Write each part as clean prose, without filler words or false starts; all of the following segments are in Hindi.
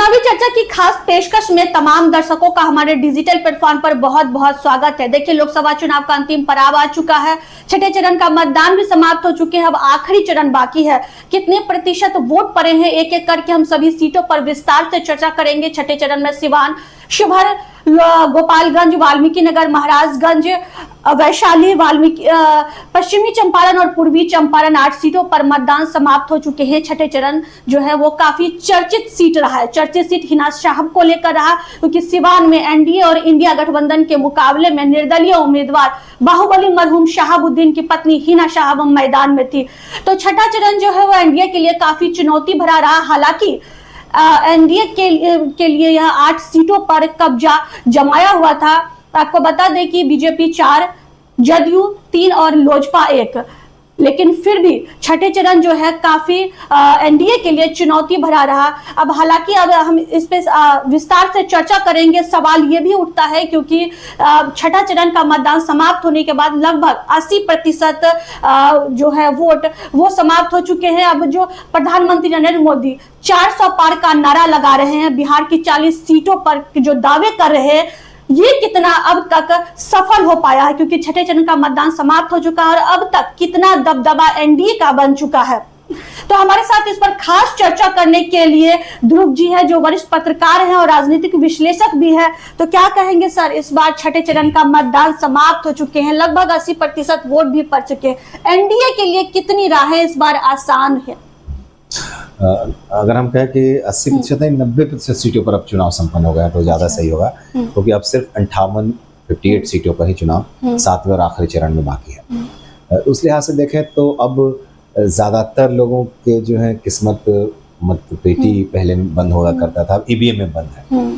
चुनावी चर्चा की खास पेशकश में तमाम दर्शकों का हमारे डिजिटल प्लेटफॉर्म पर बहुत बहुत स्वागत है। देखिए, लोकसभा चुनाव का अंतिम पड़ाव आ चुका है। छठे चरण का मतदान भी समाप्त हो चुके हैं। अब आखिरी चरण बाकी है। कितने प्रतिशत वोट पड़े हैं, एक एक करके हम सभी सीटों पर विस्तार से चर्चा करेंगे। छठे चरण में सिवान, शिवहर, गोपालगंज, वाल्मीकि नगर, महाराजगंज, वैशाली, पश्चिमी चंपारण और पूर्वी चंपारण 8 सीटों पर मतदान समाप्त हो चुके हैं। छठे चरण जो है वो काफी चर्चित सीट रहा है। चर्चित सीट हिना साहब को लेकर रहा, क्योंकि सिवान में एनडीए और इंडिया गठबंधन के मुकाबले में निर्दलीय उम्मीदवार बाहुबली मरहूम शहाबुद्दीन की पत्नी हिना साहब मैदान में थी। तो छठा चरण जो है वो एनडीए के लिए काफी चुनौती भरा रहा। हालांकि एनडीए के लिए यह 8 सीटों पर कब्जा जमाया हुआ था। आपको बता दें कि बीजेपी 4, जदयू 3 और लोजपा 1, लेकिन फिर भी छठे चरण जो है काफी एनडीए के लिए चुनौती भरा रहा। अब हालांकि अब हम इस पे विस्तार से चर्चा करेंगे। सवाल ये भी उठता है क्योंकि छठा चरण का मतदान समाप्त होने के बाद लगभग 80% जो है वोट वो समाप्त हो चुके हैं। अब जो प्रधानमंत्री नरेंद्र मोदी 400 पार का नारा लगा रहे हैं, बिहार की 40 सीटों पर जो दावे कर रहे हैं, ये कितना अब तक सफल हो पाया है, क्योंकि छठे चरण का मतदान समाप्त हो चुका है और अब तक कितना दबदबा एनडीए का बन चुका है। तो हमारे साथ इस पर खास चर्चा करने के लिए ध्रुव जी है, जो वरिष्ठ पत्रकार हैं और राजनीतिक विश्लेषक भी है। तो क्या कहेंगे सर, इस बार छठे चरण का मतदान समाप्त हो चुके हैं, लगभग 80% वोट भी पड़ चुके हैं। एनडीए के लिए कितनी राहें इस बार आसान है? अगर हम कहें कि 80% नहीं 90% सीटों पर अब चुनाव संपन्न हो गया तो ज़्यादा सही होगा, क्योंकि अब सिर्फ 58 सीटों पर ही चुनाव 7वें और आखिरी चरण में बाकी है। उस लिहाज से देखें तो अब ज़्यादातर लोगों के जो है किस्मत मतपेटी पहले में बंद होगा करता था, अब ईवीएम में बंद है।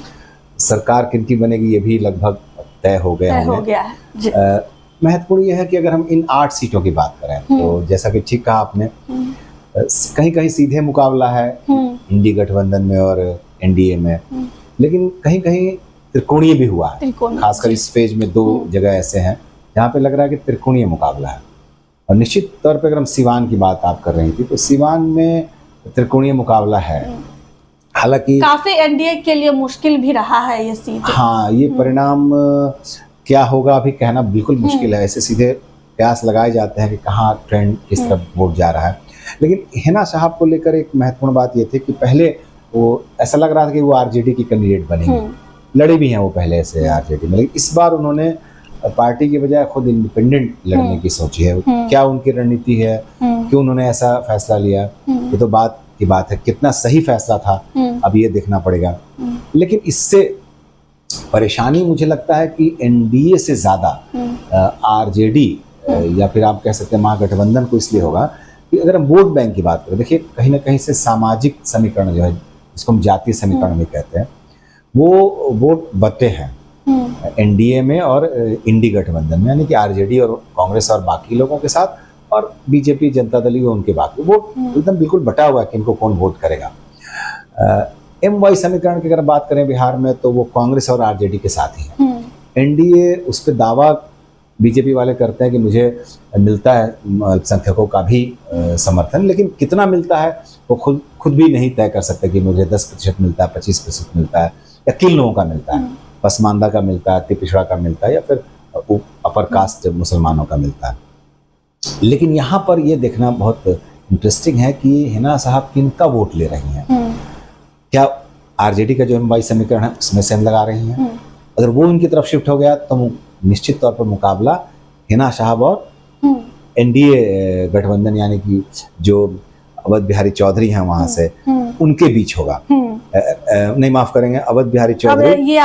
सरकार किनकी बनेगी ये भी लगभग तय हो गया है। महत्वपूर्ण यह है कि अगर हम इन 8 सीटों की बात करें तो जैसा कि ठीक कहा आपने, कहीं कहीं सीधे मुकाबला है इंडी गठबंधन में और एनडीए में, लेकिन कहीं कहीं त्रिकोणीय भी हुआ है। खासकर इस फेज में 2 जगह ऐसे हैं जहाँ पे लग रहा है कि त्रिकोणीय मुकाबला है। और निश्चित तौर पे अगर हम सिवान की बात आप कर रही थी तो सिवान में त्रिकोणीय मुकाबला है। हालांकि काफी एनडीए के लिए मुश्किल भी रहा है ये सीट। हाँ, ये परिणाम क्या होगा अभी कहना बिल्कुल मुश्किल है। ऐसे सीधे कयास लगाए जाते हैं कि कहाँ ट्रेंड किस तरफ वोट जा रहा है। लेकिन हिना साहब को लेकर एक महत्वपूर्ण बात ये थी कि पहले वो ऐसा लग रहा था कि वो आरजेडी की कैंडिडेट बनेंगे, लड़े भी हैं वो पहले से आरजेडी में, लेकिन इस बार उन्होंने पार्टी की बजाय खुद इंडिपेंडेंट लड़ने की सोची है। क्या उनकी रणनीति है, क्यों उन्होंने ऐसा फैसला लिया, ये तो बात की बात है। कितना सही फैसला था अब ये देखना पड़ेगा। लेकिन इससे परेशानी मुझे लगता है कि एनडीए से ज्यादा आरजेडी या फिर आप कह सकते हैं महागठबंधन को इसलिए होगा कि अगर हम वोट बैंक की बात करें, देखिए कहीं ना कहीं से सामाजिक समीकरण जो है, जिसको हम जातीय समीकरण भी कहते हैं, वो वोट बटे हैं एनडीए में और इंडी गठबंधन में, यानी कि आरजेडी और कांग्रेस और बाकी लोगों के साथ, और बीजेपी जनता दल ही उनके बाकी वोट एकदम बिल्कुल बटा हुआ है कि इनको कौन वोट करेगा। MY समीकरण की अगर बात करें बिहार में तो वो कांग्रेस और आरजेडी के साथ ही है। एनडीए उस पर दावा बीजेपी वाले करते हैं कि मुझे मिलता है अल्पसंख्यकों का भी समर्थन, लेकिन कितना मिलता है वो खुद भी नहीं तय कर सकते कि मुझे 10% मिलता है, 25% मिलता है, या किन लोगों का मिलता है, पसमानदा का मिलता है, अति पिछड़ा का मिलता है, या फिर अपर कास्ट मुसलमानों का मिलता है। लेकिन यहाँ पर ये देखना बहुत इंटरेस्टिंग है कि हिना साहब किनका वोट ले रही हैं। क्या आरजेडी का जो MY समीकरण है उसमें से हम लगा रही हैं? अगर वो उनकी तरफ शिफ्ट हो गया तो निश्चित तौर पर मुकाबला हिना साहब और एनडीए गठबंधन यानी कि जो अवध बिहारी चौधरी हैं वहां से, उनके बीच होगा। नहीं, माफ करेंगे, अवध बिहारी चौधरी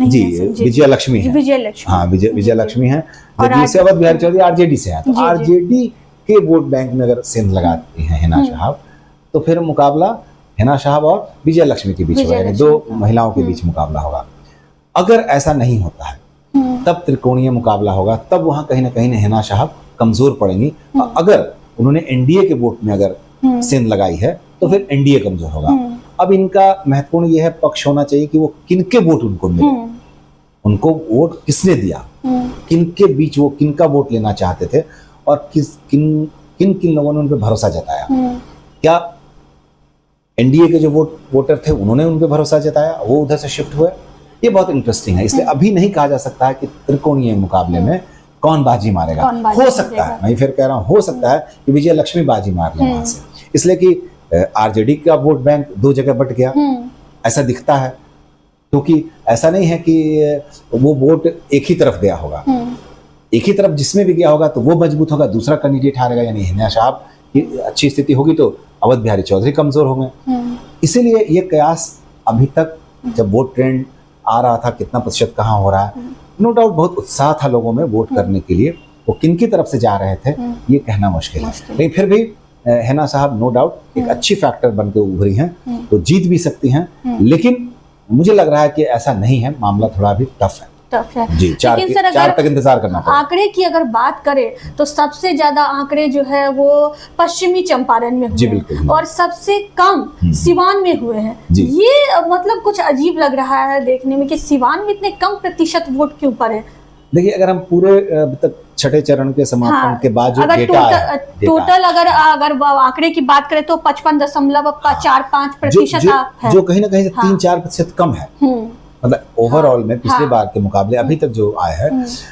जी विजय लक्ष्मी है। हाँ, विजय लक्ष्मी है, जबकि से अवध बिहारी चौधरी आरजेडी से है। तो आरजेडी के वोट बैंक में अगर सेंध लगाती हैं हिना साहब, तो फिर मुकाबला हिना साहब और विजय लक्ष्मी के बीच होगा, यानी 2 महिलाओं के बीच मुकाबला होगा। अगर ऐसा नहीं होता है तब त्रिकोणीय मुकाबला होगा, तब वहां कहीं ना कहीं हिना साहब कमजोर पड़ेंगी। अगर उन्होंने एनडीए के वोट में अगर सेंध लगाई है तो फिर एनडीए कमजोर होगा। अब इनका महत्वपूर्ण यह है पक्ष होना चाहिए कि वो किनके वोट उनको मिले, उनको वोट किसने दिया, किनके बीच वो किनका वोट लेना चाहते थे, और किन किन लोगों ने उन पर भरोसा जताया। क्या एनडीए के जो वोटर थे उन्होंने उन पे भरोसा जताया, वो उधर से शिफ्ट हुए। ये बहुत इंटरेस्टिंग है। इसलिए अभी नहीं कहा जा सकता है कि त्रिकोणीय मुकाबले में कौन बाजी मारेगा। हो सकता है, मैं फिर कह रहा हूँ, हो सकता है कि विजय लक्ष्मी बाजी मार ले वहां से, इसलिए कि आरजेडी का वोट बैंक दो जगह बट गया, ऐसा दिखता है। क्योंकि ऐसा नहीं है कि वो वोट एक ही तरफ गया होगा, एक ही तरफ जिसमें भी गया होगा तो वो मजबूत होगा, दूसरा कैंडिडेट हारेगा। यानी हिना साहब की अच्छी स्थिति होगी तो अवध बिहारी चौधरी कमजोर होंगे। इसीलिए ये कयास अभी तक, जब वोट ट्रेंड आ रहा था कितना प्रतिशत कहाँ हो रहा है, नो डाउट बहुत उत्साह था लोगों में वोट करने के लिए। वो किन की तरफ से जा रहे थे ये कहना मुश्किल है, लेकिन फिर भी हिना साहब नो डाउट एक अच्छी फैक्टर बन के उभरी हैं, तो जीत भी सकती हैं। लेकिन मुझे लग रहा है कि ऐसा नहीं है, मामला थोड़ा भी टफ है जी। चार तक इंतजार करना पड़ेगा। आंकड़े की अगर बात करें तो सबसे ज्यादा आंकड़े जो है वो पश्चिमी चंपारण में हुए हैं और सबसे कम सिवान में हुए हैं। ये मतलब कुछ अजीब लग रहा है देखने में कि सिवान में इतने कम प्रतिशत वोट क्यों पड़े। देखिए, अगर हम पूरे अब तक छठे चरण के समापन के बाद जो डेटा है, टोटल अगर आंकड़े की बात करें तो 55.45% है, जो कहीं ना कहीं 3-4% कम है। मतलब ओवरऑल में पिछले बार के मुकाबले अभी तक जो आया है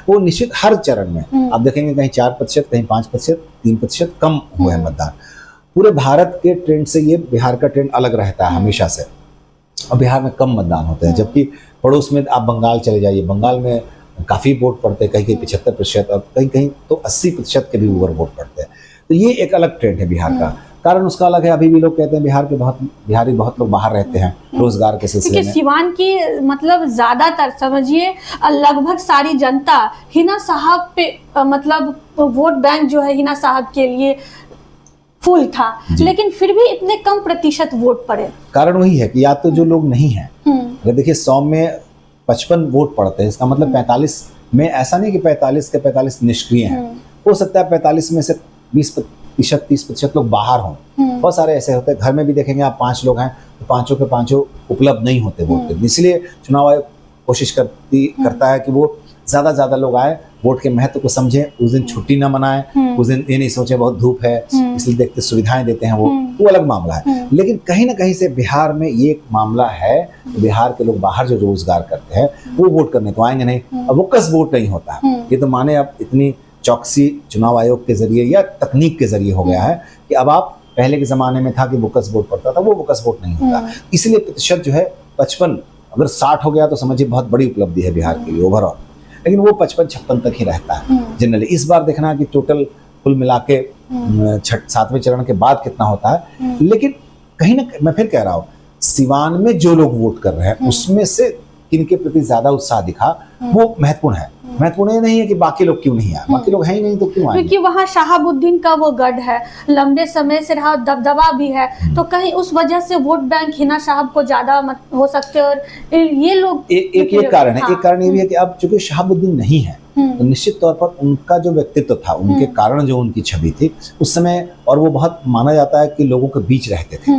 वो निश्चित हर चरण में आप देखेंगे कहीं 4%, कहीं 5%, 3% कम हुए हैं मतदान। पूरे भारत के ट्रेंड से ये बिहार का ट्रेंड अलग रहता है हमेशा से, और बिहार में कम मतदान होते हैं। जबकि पड़ोस में आप बंगाल चले जाइए, बंगाल में काफी वोट पड़ते हैं, कहीं कहीं 75% और कहीं कहीं तो 80% के भी ऊपर वोट पड़ते हैं। तो ये एक अलग ट्रेंड है बिहार का। कारण उसका अलग है। अभी भी लोग कहते हैं बिहार के बिहारी बहुत लोग बाहर रहते हैं रोजगार के सिलसिले में। सिवान की मतलब ज्यादातर समझिए लगभग सारी जनता हिना साहब पे मतलब वोट बैंक जो है हिना साहब के लिए फुल था, लेकिन फिर भी इतने कम प्रतिशत वोट पड़े। कारण वही है कि या तो जो लोग नहीं है, अगर देखिए 100 में 55 वोट पड़ते हैं, इसका मतलब 45 में, ऐसा नहीं कि 45 के 45 निष्क्रिय हैं। हो सकता है 45 में से 20%-30% लोग बाहर हों। बहुत सारे ऐसे होते हैं। घर में भी देखेंगे आप 5 लोग हैं तो 5 के 5 उपलब्ध नहीं होते वोट के। इसलिए चुनाव आयोग कोशिश करता है कि वो ज्यादा लोग आए, वोट के महत्व को समझें, उस दिन छुट्टी ना मनाएं, उस दिन ये नहीं सोचे बहुत धूप है इसलिए देखते सुविधाएं देते हैं, वो अलग मामला है। लेकिन कहीं ना कहीं से बिहार में ये एक मामला है, बिहार के लोग बाहर जो रोजगार करते हैं वो वोट करने तो आएंगे नहीं, अब बोकस वोट नहीं होता। ये तो माने अब इतनी चौकसी चुनाव आयोग के जरिए या तकनीक के जरिए हो गया है कि अब आप, पहले के जमाने में था कि बोकस वोट पड़ता था, वो बोकस वोट नहीं होता। इसलिए प्रतिशत जो है 55, अगर 60 हो गया तो समझिए बहुत बड़ी उपलब्धि है बिहार के लिए ओवरऑल, लेकिन वो 55-56 तक ही रहता है जनरली। इस बार देखना है कि टोटल कुल मिला के 7वें चरण के बाद कितना होता है। लेकिन कहीं ना, मैं फिर कह रहा हूँ, सिवान में जो लोग वोट कर रहे हैं उसमें से किनके प्रति ज्यादा उत्साह दिखा वो महत्वपूर्ण है। महत्वपूर्ण ये नहीं है कि बाकी लोग क्यों नहीं आए, बाकी लोग हैं ही नहीं तो क्यों आए, क्योंकि वहाँ शहाबुद्दीन का वो गढ़ है, लंबे समय से रहा, दबदबा भी है, तो कहीं उस वजह से वोट बैंक हिना साहब को ज्यादा हो सकते हैं। और ये लोग एक कारण है। एक कारण ये भी है कि अब चूंकि शहाबुद्दीन नहीं है तो निश्चित तौर पर उनका जो व्यक्तित्व था, उनके कारण जो उनकी छवि थी उस समय, और वो बहुत माना जाता है कि लोगों के बीच रहते थे।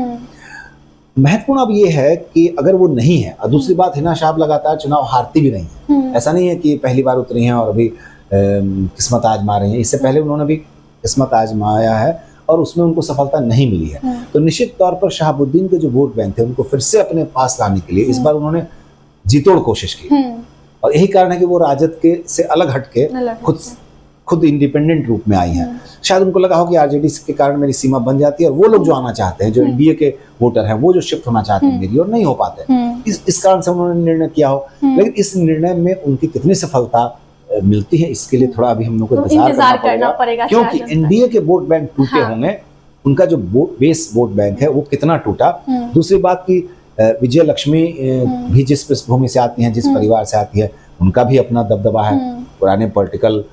महत्वपूर्ण अब ये है कि अगर वो नहीं है, और दूसरी बात हिना साहब लगातार चुनाव हारती भी नहीं है। ऐसा नहीं है कि पहली बार उतरी हैं और अभी किस्मत आजमा रही हैं। इससे पहले उन्होंने भी किस्मत आजमाया है और उसमें उनको सफलता नहीं मिली है। तो निश्चित तौर पर शहाबुद्दीन के जो वोट बैंक थे उनको फिर से अपने पास लाने के लिए इस बार उन्होंने जीतोड़ कोशिश की, और यही कारण है कि वो राजद के से अलग हटके खुद इंडिपेंडेंट रूप में आई हैं। शायद उनको लगा हो कि आरजेडी के कारण मेरी सीमा बन जाती है और वो लोग जो आना चाहते हैं, जो एनडीए के वोटर हैं, वो जो शिफ्ट होना चाहते हैं मेरी और नहीं हो पाते, इस कारण से उन्होंने निर्णय किया हो। लेकिन इस निर्णय में उनकी कितनी सफलता मिलती है इसके लिए थोड़ा अभी हम लोग को इंतजार करना पड़ेगा, क्योंकि एनडीए के वोट बैंक टूटे होंगे, उनका जो बेस वोट बैंक है वो कितना टूटा। दूसरी बात की विजय लक्ष्मी भी जिस पृष्ठभूमि से आती हैं, जिस परिवार से आती है, उनका भी अपना दबदबा है, पुराने पॉलिटिकल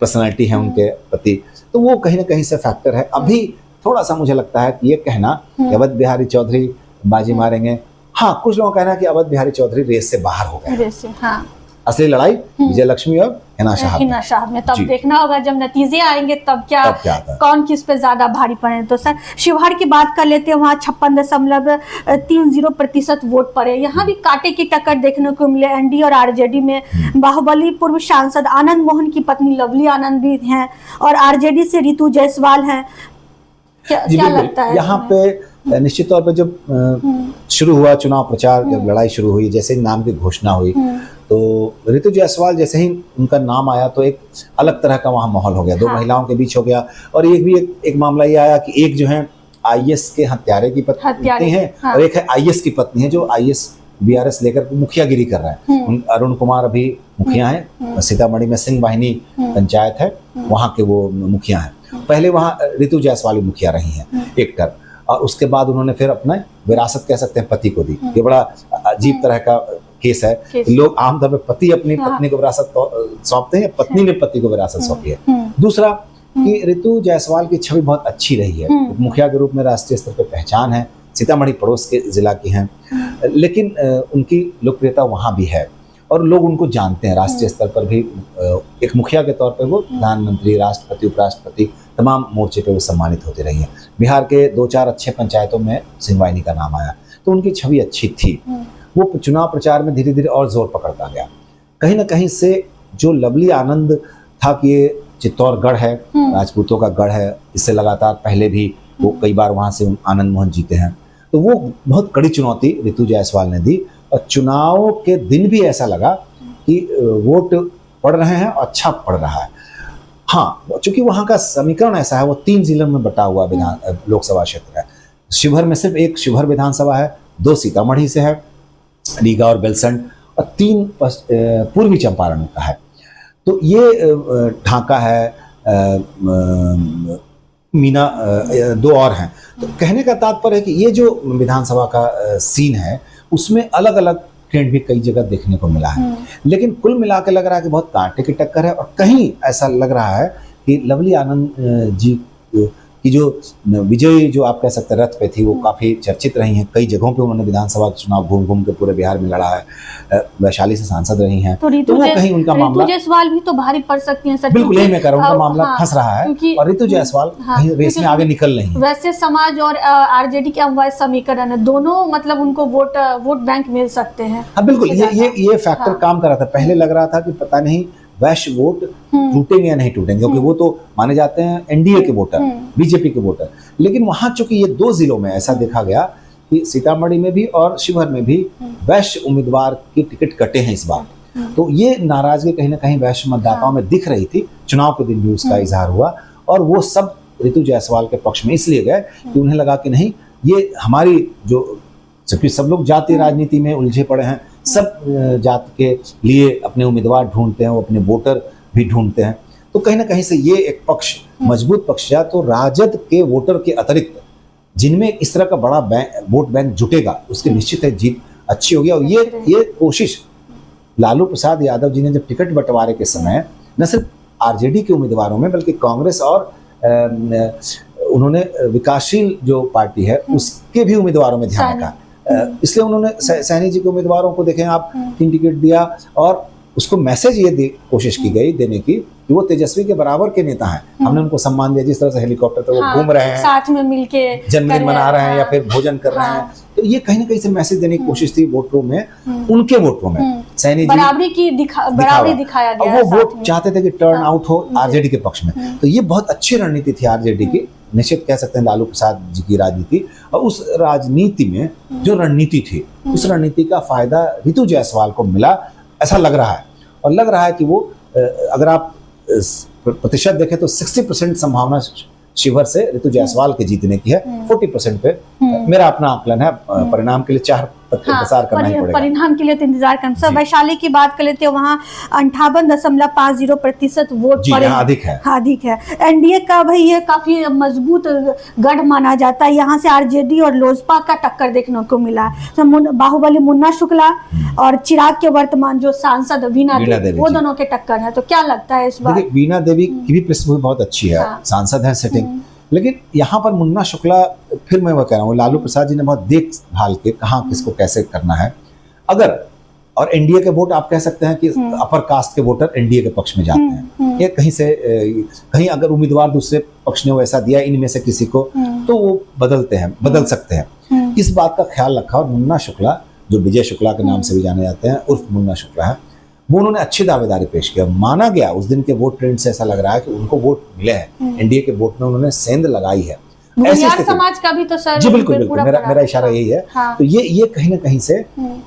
पर्सनालिटी है उनके प्रति, तो वो कहीं ना कहीं से फैक्टर है। अभी थोड़ा सा मुझे लगता है कि ये कहना कि अवध बिहारी चौधरी बाजी मारेंगे, हाँ, कुछ लोगों का कहना है कि अवध बिहारी चौधरी रेस से बाहर हो गए। असली लड़ाई विजय लक्ष्मी और हिना साहब में। तब देखना होगा जब नतीजे आएंगे तब क्या कौन किस पे ज्यादा भारी पड़े। तो सर शिवहर की बात कर लेते हैं, वहाँ 56.30% वोट पड़े। यहाँ भी कांटे की टक्कर देखने को मिले एनडीए और आरजेडी में। बाहुबली पूर्व सांसद आनंद मोहन की पत्नी लवली आनंद भी हैं और आरजेडी से रितु जायसवाल हैं। क्या जी क्या बिल्कुल। लगता है यहाँ इसमें? पे निश्चित तौर पे जब शुरू हुआ चुनाव प्रचार, जब लड़ाई शुरू हुई, जैसे ही नाम की घोषणा हुई, तो ऋतु जायसवाल जैसे ही उनका नाम आया तो एक अलग तरह का वहाँ माहौल हो गया, दो हाँ। महिलाओं के बीच हो गया। और एक भी एक मामला ये आया कि एक जो है आईएएस के हत्यारे की पत्नी है, हाँ। और एक है आईएएस की पत्नी है जो आईएएस बीआरएस लेकर मुखियागिरी कर रहा है। अरुण कुमार अभी मुखिया है, सीतामढ़ी में सिंह वाहिनी पंचायत है, वहाँ के वो मुखिया हैं। पहले वहाँ ऋतु जायसवाल मुखिया रही हैं एक टर्म, और उसके बाद उन्होंने फिर अपना विरासत कह सकते हैं पति को दी। ये बड़ा अजीब तरह का केस है। लोग आमतौर पर पति अपनी पत्नी को विरासत सौंपते हैं, पत्नी ने पति को विरासत सौंपी है। दूसरा कि ऋतु जायसवाल की छवि बहुत अच्छी रही है, मुखिया के रूप में राष्ट्रीय स्तर पर पहचान है, सीतामढ़ी पड़ोस के जिला की हैं, लेकिन उनकी लोकप्रियता वहाँ भी है और लोग उनको जानते हैं। राष्ट्रीय स्तर पर भी एक मुखिया के तौर पर वो प्रधानमंत्री, राष्ट्रपति, उपराष्ट्रपति तमाम मोर्चे पे वो सम्मानित होते रही हैं। बिहार के 2-4 अच्छे पंचायतों में सिंह वाहिनी का नाम आया, तो उनकी छवि अच्छी थी। वो चुनाव प्रचार में धीरे धीरे और जोर पकड़ता गया। कहीं ना कहीं से जो लवली आनंद था कि ये चित्तौड़गढ़ है, राजपूतों का गढ़ है, इससे लगातार पहले भी वो कई बार वहाँ से आनंद मोहन जीते हैं, तो वो बहुत कड़ी चुनौती ऋतु जायसवाल ने दी। और चुनाव के दिन भी ऐसा लगा कि वोट पड़ रहे हैं और अच्छा पड़ रहा है। हाँ, चूंकि वहाँ का समीकरण ऐसा है, वो 3 जिलों में बटा हुआ लोकसभा क्षेत्र है। शिवहर में सिर्फ एक शिवहर विधानसभा है, 2 सीतामढ़ी से है, रीगा और बेलसंड, और 3 पूर्वी चंपारण का है। तो ये ढाका है, मीना, 2 और हैं। तो कहने का तात्पर्य है कि ये जो विधानसभा का सीन है उसमें अलग अलग ट्रेंड भी कई जगह देखने को मिला है, लेकिन कुल मिला के लग रहा है कि बहुत कांटे की टक्कर है। और कहीं ऐसा लग रहा है कि लवली आनंद जी की जो विजय, जो आप कह सकते हैं रथ पे थी, वो काफ़ी चर्चित रही हैं। कई जगहों पे उन्होंने विधानसभा का चुनाव घूम घूम के पूरे बिहार में लड़ा है, वैशाली से सांसद रही हैं, तो वो कहीं उनका मामला, ऋतु जायसवाल भी तो भारी पड़ सकती हैं सर। बिल्कुल यही मैं कह रहा हूँ, उनका मामला फंस रहा है और ऋतु जायसवाल कहीं रेस में आगे निकल रही है। वैसे समाज और आरजेडी के अमवाय समीकरण है, दोनों मतलब उनको वोट बैंक मिल सकते हैं। हाँ बिल्कुल, ये फैक्टर काम कर रहा था। पहले लग रहा था कि पता नहीं वैश्य वोट टूटेंगे या नहीं टूटेंगे, क्योंकि वो तो माने जाते हैं एनडीए के वोटर, बीजेपी के वोटर। लेकिन वहां चूंकि ये 2 जिलों में ऐसा देखा गया कि सीतामढ़ी में भी और शिवहर में भी वैश्य उम्मीदवार की टिकट कटे हैं इस बार, तो ये नाराजगी कहीं ना कहीं वैश्य मतदाताओं में दिख रही थी। चुनाव के दिन भी उसका इजहार हुआ और वो सब ऋतु जायसवाल के पक्ष में इसलिए गए कि उन्हें लगा कि नहीं, ये हमारी जो, जबकि सब लोग जातीय राजनीति में उलझे पड़े हैं, सब जात के लिए अपने उम्मीदवार ढूंढते हैं, वो अपने वोटर भी ढूंढते हैं, तो कहीं ना कहीं से ये एक पक्ष मजबूत पक्ष है। तो राजद के वोटर के अतिरिक्त जिनमें इस तरह का बड़ा वोट बैंक जुटेगा, उसकी निश्चित है जीत अच्छी होगी। और ये कोशिश लालू प्रसाद यादव जी ने जब टिकट बंटवारे के समय न सिर्फ आरजेडी के उम्मीदवारों में बल्कि कांग्रेस और उन्होंने विकासशील जो पार्टी है उसके भी उम्मीदवारों में ध्यान रखा, इसलिए उन्होंने सैनी जी के उम्मीदवारों को देखें आप 3 टिकट दिया और उसको मैसेज ये कोशिश की गई देने की कि वो तेजस्वी के बराबर के नेता हैं। हमने उनको सम्मान दिया, जिस तरह से हेलीकॉप्टर पर वो घूम रहे हैं, साथ में मिलके जन्मदिन मना रहे हैं या फिर भोजन कर रहे हैं, तो ये कहीं ना कहीं से मैसेज देने की कोशिश थी वोटरों में, उनके वोटरों में। सैनी जी बराबरी दिखाया गया, वो वोट चाहते थे कि टर्न आउट हो आरजेडी के पक्ष में। तो ये बहुत अच्छी रणनीति थी आरजेडी की, निश्चित कह सकते हैं लालू प्रसाद जी की राजनीति। और उस राजनीति में जो रणनीति थी, उस रणनीति का फायदा ऋतु जायसवाल को मिला, ऐसा लग रहा है। और लग रहा है कि वो, अगर आप प्रतिशत देखें तो 60% संभावना शिवहर से ऋतु जायसवाल के जीतने की है, 40% पे मेरा अपना आकलन है। परिणाम के लिए 4 तक इंतजार करना ही पड़ेगा। परिणाम के लिए तो इंतजार करना। सर वैशाली की बात कर लेते हैं, वहाँ 58.50% वोट पड़े, अधिक है, अधिक है। एनडीए का भाई ये काफी मजबूत गढ़ माना जाता है, यहाँ से आरजेडी और लोजपा का टक्कर देखने को मिला। बाहुबली मुन्ना शुक्ला और चिराग के वर्तमान जो सांसद वीणा देवी, वो दोनों के टक्कर है। तो क्या लगता है इस बार? वीणा देवी की भी पृष्ठभूमि बहुत अच्छी है, सांसद है सिटिंग, लेकिन यहाँ पर मुन्ना शुक्ला, फिर मैं वो कह रहा हूँ, लालू प्रसाद जी ने बहुत देख भाल के कहाँ किसको कैसे करना है। अगर और एनडीए के वोट आप कह सकते हैं कि अपर कास्ट के वोटर एनडीए के पक्ष में जाते हैं, ये कहीं अगर उम्मीदवार दूसरे पक्ष ने वैसा दिया इनमें से किसी को, तो वो बदल सकते हैं। इस बात का ख्याल रखा। और मुन्ना शुक्ला, जो विजय शुक्ला के नाम से भी जाने जाते हैं, उर्फ मुन्ना शुक्ला है, वो उन्होंने अच्छी दावेदारी पेश किया। माना गया उस दिन के वोट ट्रेंड से ऐसा लग रहा है कि उनको वोट मिले हैं, एनडीए के वोट में उन्होंने सेंध लगाई है। भूमिहार समाज का भी तो सर जी बिल्कुल बिल्कुल, मेरा इशारा यही है। हाँ। तो ये कहीं ना कहीं से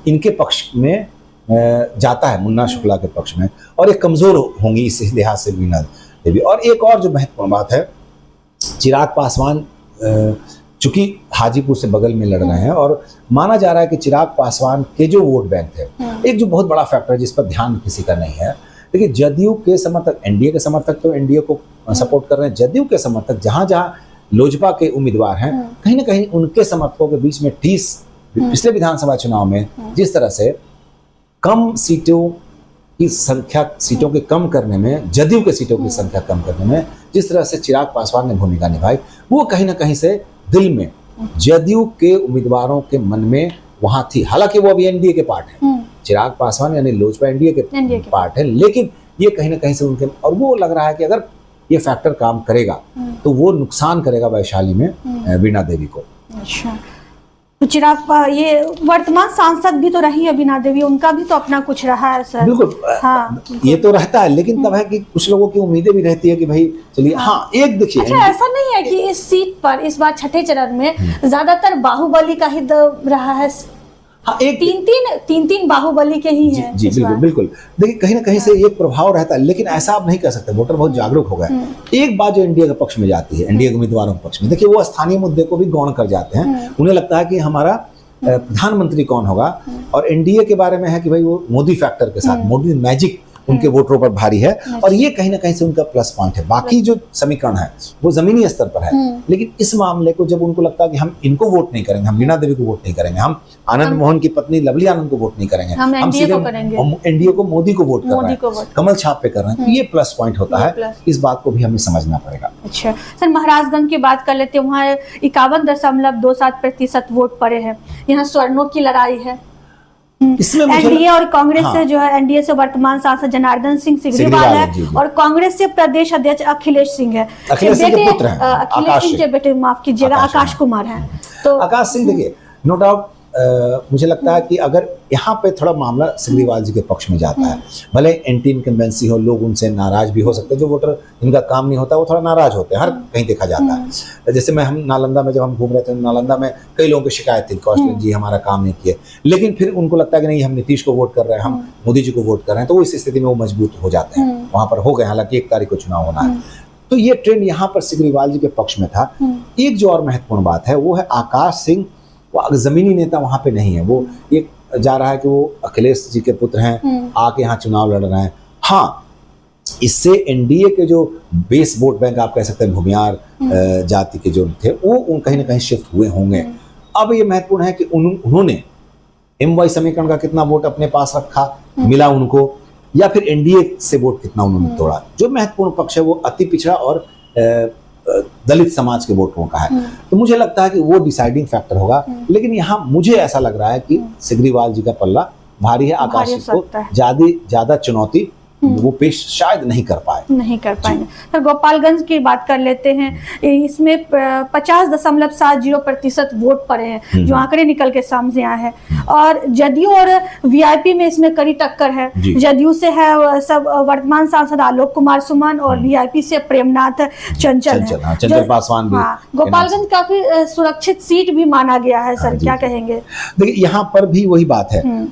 इनके पक्ष में जाता है, मुन्ना शुक्ला के पक्ष में, और ये कमजोर होंगी इस लिहाज से वीणा देवी। और एक और जो महत्वपूर्ण बात है, चिराग पासवान चूंकि हाजीपुर से बगल में लड़ रहे हैं, और माना जा रहा है कि चिराग पासवान के जो वोट बैंक थे, एक जो बहुत बड़ा फैक्टर है जिस पर ध्यान किसी का नहीं है, देखिए जदयू के समर्थक, एनडीए के समर्थक तो एनडीए को सपोर्ट कर रहे हैं, जदयू के समर्थक जहां जहां लोजपा के उम्मीदवार हैं, कहीं ना कहीं उनके समर्थकों के बीच में ठीस, पिछले विधानसभा चुनाव में जिस तरह से कम सीटों की संख्या, सीटों के कम करने में, जदयू के सीटों की संख्या कम करने में जिस तरह से चिराग पासवान ने भूमिका निभाई, वो कहीं ना कहीं से दिल में जदयू के उम्मीदवारों के मन में वहां थी। हालांकि वो अभी एनडीए के पार्ट है, चिराग पासवान यानी लोजपा एनडीए के पार्ट है, लेकिन ये कहीं ना कहीं से उनके, और वो लग रहा है कि अगर ये फैक्टर काम करेगा तो वो नुकसान करेगा वैशाली में वीणा देवी को। अच्छा, तो चिराग ये वर्तमान सांसद भी तो रही है वीणा देवी, उनका भी तो अपना कुछ रहा है सर। बिल्कुल, हाँ, ये तो रहता है, लेकिन तब है कि कुछ लोगों की उम्मीदें भी रहती है कि भाई चलिए, हाँ एक देखिए, अच्छा ऐसा नहीं है कि इस सीट पर इस बार छठे चरण में ज्यादातर बाहुबली का ही रहा है? हाँ, एक तीन बाहुबली के ही हैं। जी बिल्कुल बिल्कुल, देखिए कहीं ना कहीं से एक प्रभाव रहता है, लेकिन ऐसा आप नहीं कह सकते, वोटर बहुत जागरूक हो गए। एक बात जो इंडिया के पक्ष में जाती है, इंडिया के उम्मीदवारों के पक्ष में, देखिए वो स्थानीय मुद्दे को भी गौण कर जाते हैं। उन्हें लगता है कि हमारा प्रधानमंत्री कौन होगा, और एनडीए के बारे में है कि भाई वो मोदी फैक्टर के साथ, मोदी मैजिक उनके वोटरों पर भारी है, और ये कहीं ना कहीं से उनका प्लस पॉइंट है। बाकी जो समीकरण है वो जमीनी स्तर पर है, लेकिन इस मामले को जब उनको लगता है कि हम इनको वोट नहीं करेंगे, हम वीणा देवी को वोट नहीं करेंगे, हम आनंद मोहन की पत्नी लवली आनंद को वोट नहीं करेंगे, हम सीधे एनडीए को, मोदी को वोट कर रहे हैं, कमल छाप पे कर रहे हैं, तो ये प्लस पॉइंट होता है। इस बात को भी हमें समझना पड़ेगा। अच्छा सर, महाराजगंज की बात कर लेते हैं, वहाँ 51.27% वोट पड़े हैं। यहाँ स्वर्णों की लड़ाई है, एनडीए और कांग्रेस से जो है, एनडीए से वर्तमान सांसद जनार्दन सिंह सिग्रीवाल है, और कांग्रेस से प्रदेश अध्यक्ष अखिलेश सिंह है, अखिलेश सिंह के बेटे, माफ कीजिएगा, आकाश कुमार है। तो आकाश सिंह, देखिए नो डाउट मुझे लगता है कि अगर यहाँ पे थोड़ा मामला सिग्रीवाल जी के पक्ष में जाता है, भले एंटी इनकम्बेंसी हो, लोग उनसे नाराज भी हो सकते हैं, जो वोटर जिनका काम नहीं होता वो थोड़ा नाराज होते हैं, हर कहीं देखा जाता है। जैसे हम नालंदा में जब हम घूम रहे थे, नालंदा में कई लोगों की शिकायत थी, कौशल जी हमारा काम नहीं किए, लेकिन फिर उनको लगता है कि नहीं, हम नीतीश को वोट कर रहे हैं, हम मोदी जी को वोट कर रहे हैं, तो इस स्थिति में वो मजबूत हो जाते हैं, वहां पर हो गए। हालांकि 1 तारीख को चुनाव होना है, तो ये ट्रेंड यहाँ पर सिग्रीवाल जी के पक्ष में था। एक जो और महत्वपूर्ण बात है वो है आकाश सिंह, वो जमीनी नेता वहां पे नहीं है, वो एक जा रहा है कि वो अखिलेश जी के पुत्र हैं, आके यहाँ चुनाव लड़ रहे हैं। हाँ, इससे एनडीए के जो बेस वोट बैंक आप कह सकते हैं, भूमिहार जाति के जो थे, वो कहीं ना कहीं शिफ्ट हुए होंगे। अब ये महत्वपूर्ण है कि उन्होंने एमवाई समीकरण का कितना वोट अपने पास रखा, मिला उनको, या फिर एनडीए से वोट कितना उन्होंने तोड़ा। जो महत्वपूर्ण पक्ष है वो अति पिछड़ा और दलित समाज के वोटरों का है, तो मुझे लगता है कि वो डिसाइडिंग फैक्टर होगा। लेकिन यहाँ मुझे ऐसा लग रहा है कि सिग्रीवाल जी का पल्ला भारी है, आकाश को ज्यादा चुनौती वो पेश शायद नहीं कर पाएंगे। तो गोपालगंज की बात कर लेते हैं, इसमें 50.70% वोट पड़े हैं, जो आंकड़े निकल के सामने आए हैं, और जदयू और वीआईपी में इसमें कड़ी टक्कर है। जदयू से है सब वर्तमान सांसद आलोक कुमार सुमन, और वीआईपी से प्रेमनाथ चंचल पासवान भी। गोपालगंज काफी सुरक्षित सीट भी माना गया है सर, क्या कहेंगे? देखिए यहाँ पर भी वही बात है,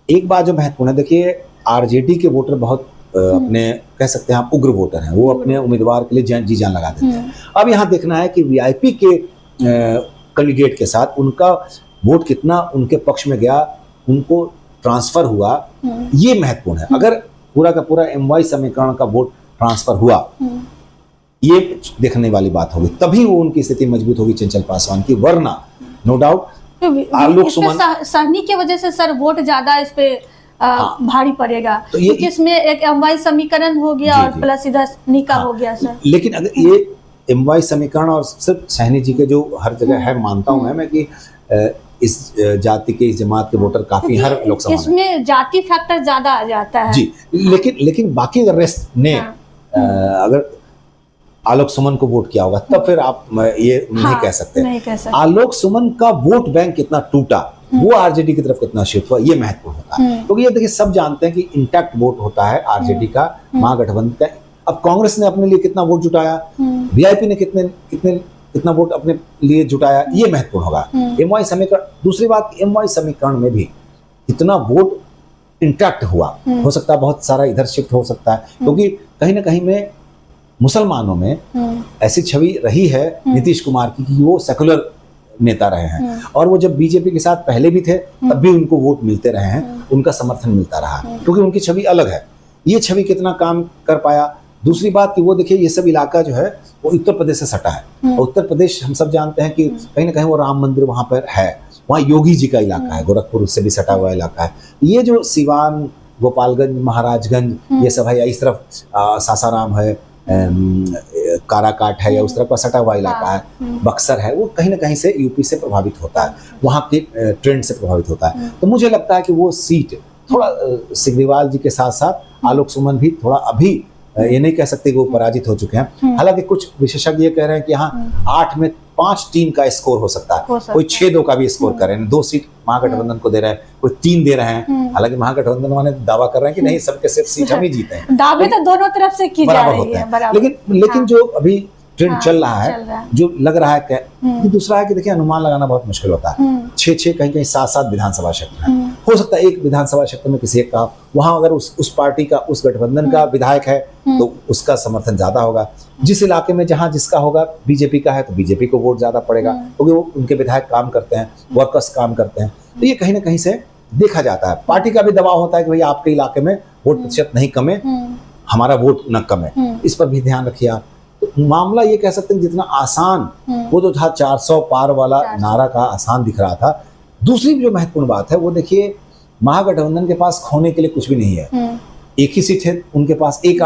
एक बात जो महत्वपूर्ण है, देखिए आरजेडी के वोटर बहुत अपने कह सकते हैं आप उग्र वोटर हैं, वो अपने उम्मीदवार के लिए जी जान लगा देते हैं। अब यहाँ देखना है कि वीआईपी के कैंडिडेट के साथ उनका वोट कितना उनके पक्ष में गया, उनको ट्रांसफर हुआ, ये महत्वपूर्ण है। अगर पूरा का पूरा एमवाई समीकरण का वोट ट्रांसफर हुआ, ये देखने वाली बात होगी, तभी वो उनकी स्थिति मजबूत होगी चंचल पासवान की, वरना नो डाउट आलोक सुमन सहनी की वजह से सर वोट ज्यादा इस पे भारी पड़ेगा, तो क्योंकि इसमें एक एमवाई समीकरण हो गया और प्लस इधर निका हो गया सर। लेकिन अगर ये एमवाई समीकरण और सिर्फ सहनी जी के जो हर जगह है, मानता हूं मैं कि इस जाति के, इस जमात के वोटर काफी हर लोकसभा इसमें जाति फैक्टर ज्यादा आ जाता है जी। लेकिन बाकी अगर रेस्ट ने अगर आलोक सुमन को वोट किया होगा, तब फिर आप ये नहीं कह सकते। आलोक सुमन का वोट बैंक कितना टूटा, वो आरजेडी की तरफ कितना शिफ्ट हुआ, ये महत्वपूर्ण होता है, क्योंकि ये देखिए सब जानते हैं कि इंटैक्ट वोट होता है आरजेडी का, महागठबंधन का। अब कांग्रेस ने अपने लिए कितना वोट जुटाया, वीआईपी ने कितने कितना वोट अपने लिए जुटाया, ये महत्वपूर्ण होगा। MY समीकरण, दूसरी बात MY समीकरण में भी कितना वोट इंटैक्ट हुआ, हो सकता है बहुत सारा इधर शिफ्ट हो सकता है, क्योंकि कहीं ना कहीं में मुसलमानों में ऐसी छवि रही है नीतीश कुमार की कि वो सेकुलर नेता रहे हैं, और वो जब बीजेपी के साथ पहले भी थे तब भी उनको वोट मिलते रहे हैं, उनका समर्थन मिलता रहा, क्योंकि उनकी छवि अलग है। ये छवि कितना काम कर पाया। दूसरी बात कि वो देखिए ये सब इलाका जो है वो उत्तर प्रदेश से सटा है, और उत्तर प्रदेश हम सब जानते हैं कि कहीं ना कहीं वो राम मंदिर वहाँ पर है, वहाँ योगी जी का इलाका है, गोरखपुर उससे भी सटा हुआ इलाका है। ये जो सिवान, गोपालगंज, महाराजगंज, ये सब है, या इस तरफ सासाराम है, काराकाट है, या उस तरफ का सटा हुआ इलाका है, बक्सर है, वो कहीं ना कहीं से यूपी से प्रभावित होता है, वहाँ के ट्रेंड से प्रभावित होता है। तो मुझे लगता है कि वो सीट थोड़ा सिग्रीवाल जी के साथ साथ आलोक सुमन भी थोड़ा, अभी ये नहीं कह सकते कि वो पराजित हो चुके हैं। हालांकि कुछ विशेषज्ञ ये कह रहे हैं कि यहाँ 8 में 5-3 का स्कोर हो सकता है, कोई 6-2 का भी स्कोर कर रहे हैं। 2 सीट महागठबंधन को दे रहे हैं, कोई 3 दे रहे हैं। हालांकि महागठबंधन वाले दावा कर रहे हैं कि नहीं, सबके सिर्फ सीट हम ही जीते हैं। दावे तो दोनों तरफ से की जा रही है, लेकिन जो अभी ट्रेंड चल रहा है, जो लग रहा है कि दूसरा है कि देखिए अनुमान लगाना बहुत मुश्किल होता है। 6-6 कहीं 7-7 विधानसभा क्षेत्र है, हो सकता है एक विधानसभा क्षेत्र में किसी एक का, वहां अगर उस पार्टी का, उस गठबंधन का विधायक है तो उसका समर्थन ज्यादा होगा। जिस इलाके में जहां जिसका होगा, बीजेपी का है तो बीजेपी को वोट ज्यादा पड़ेगा, क्योंकि वो उनके विधायक काम करते हैं, वर्कर्स काम करते हैं। तो ये कहीं ना कहीं से देखा जाता है। पार्टी का भी दबाव होता है कि भाई आपके इलाके में वोट प्रतिशत नहीं कमे, हमारा वोट न कमे, इस पर भी ध्यान रखिए आप। तो मामला ये कह सकते हैं जितना आसान वो जो था 400 पार वाला नारा का आसान दिख रहा था। दूसरी जो महत्वपूर्ण बात है वो देखिए, महागठबंधन के पास खोने के लिए कुछ भी नहीं है। एक ही सीट है उनके पास, एक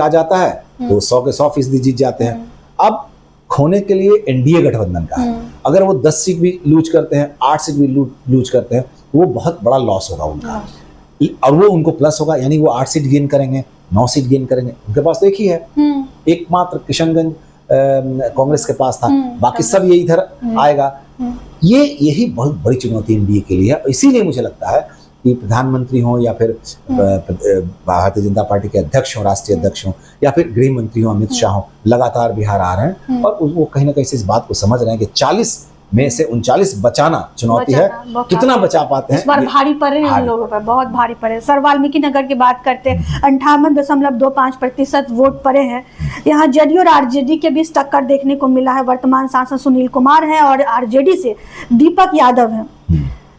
आ जाता है तो 100 के 100% जीत जाते हैं। अब खोने के लिए एनडीए गठबंधन का है, अगर वो 10 सीट भी लूज करते हैं, 8 सीट भी लूज करते हैं, वो बहुत बड़ा लॉस होगा उनका, और वो उनको प्लस होगा, यानी वो 8 सीट गेन करेंगे, 9 सीट गेन करेंगे। उनके पास तो एक ही है, एकमात्र किशनगंज कांग्रेस के पास था, बाकी सब ये इधर आएगा। यही बहुत बड़ी चुनौती एनडीए के लिए है। इसीलिए मुझे लगता है कि प्रधानमंत्री हो या फिर भारतीय जनता पार्टी के अध्यक्ष हो, राष्ट्रीय अध्यक्ष हो, या फिर गृह मंत्री हो अमित शाह हो, लगातार बिहार आ रहे हैं, और वो कहीं ना कहीं से इस बात को समझ रहे हैं कि 40 में से 39 बचाना चुनौती है। कितना बचा पाते हैं, इस बार भारी पड़े हैं उन लोगों पर, बहुत भारी पड़े। सर, वाल्मीकि नगर की बात करते हैं, 58.25% वोट पड़े हैं। यहाँ जेडीयू और आरजेडी के बीच टक्कर देखने को मिला है। वर्तमान सांसद सुनील कुमार हैं और आरजेडी से दीपक यादव हैं।